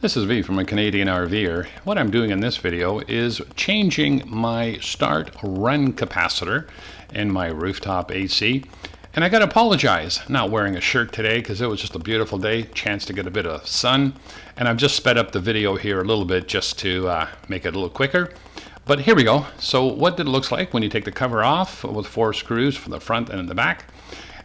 This is V from a Canadian RVer. What I'm doing in this video is changing my start run capacitor in my Rooftop AC. And I gotta apologize, not wearing a shirt today because it was just a beautiful day, chance to get a bit of sun. And I've just sped up the video here a little bit just to make it a little quicker. But here we go. So what it looks like when you take the cover off with 4 screws from the front and in the back.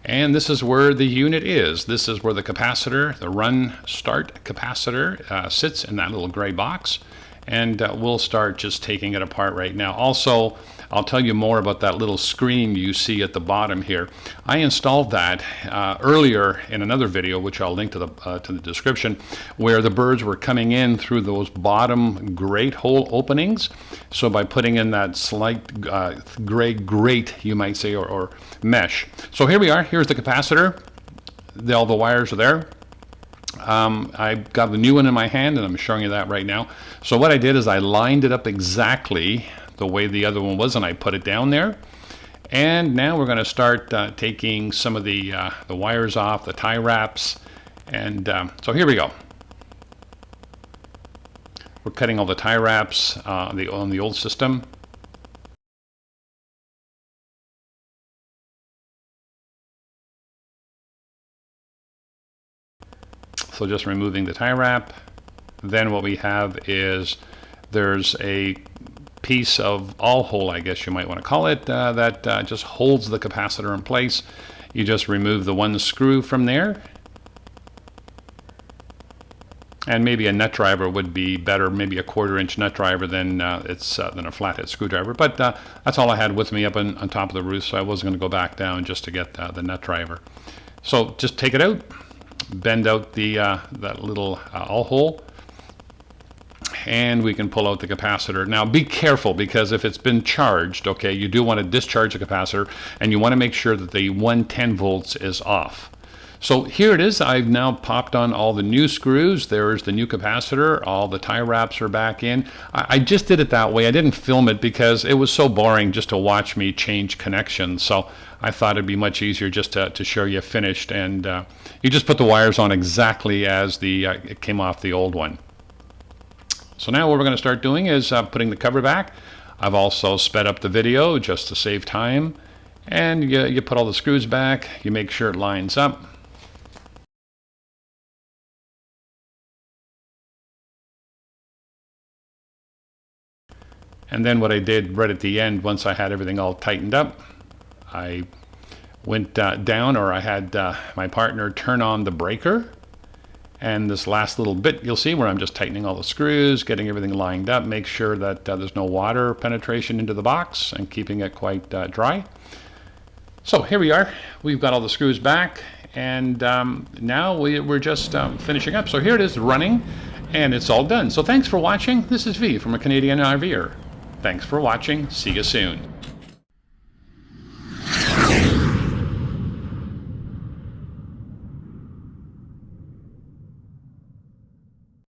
And this is where the unit is. This is where the capacitor, the run start capacitor, sits in that little gray box. And we'll start just taking it apart right now. Also, I'll tell you more about that little screen you see at the bottom here. I installed that earlier in another video, which I'll link to the description, where the birds were coming in through those bottom grate hole openings. So by putting in that slight gray grate, you might say, or mesh. So here we are. Here's the capacitor. All the wires are there. I've got the new one in my hand and I'm showing you that right now. So what I did is I lined it up exactly the way the other one was and I put it down there. And now we're going to start taking some of the wires off, the tie wraps. And so here we go. We're cutting all the tie wraps on the old system. So just removing the tie wrap. Then what we have is there's a piece of all hole, I guess you might want to call it, that just holds the capacitor in place. You just remove the one screw from there. And maybe a nut driver would be better, maybe a 1/4 inch nut driver than a flathead screwdriver. But that's all I had with me up on top of the roof, so I wasn't going to go back down just to get the nut driver. So just take it out. Bend out that little all hole, and we can pull out the capacitor. Now be careful, because if it's been charged, okay, you do want to discharge the capacitor and you want to make sure that the 110 volts is off. So here it is. I've now popped on all the new screws. There's the new capacitor. All the tie wraps are back in. I just did it that way. I didn't film it because it was so boring just to watch me change connections. So I thought it'd be much easier just to show you finished. And you just put the wires on exactly as it came off the old one. So now what we're going to start doing is putting the cover back. I've also sped up the video just to save time. And you put all the screws back. You make sure it lines up. And then what I did right at the end, once I had everything all tightened up, I went down, or I had my partner turn on the breaker. And this last little bit, you'll see where I'm just tightening all the screws, getting everything lined up, make sure that there's no water penetration into the box, and keeping it quite dry. So here we are. We've got all the screws back, and now we're just finishing up. So here it is running, and it's all done. So thanks for watching. This is V from a Canadian RVer. Thanks for watching. See you soon.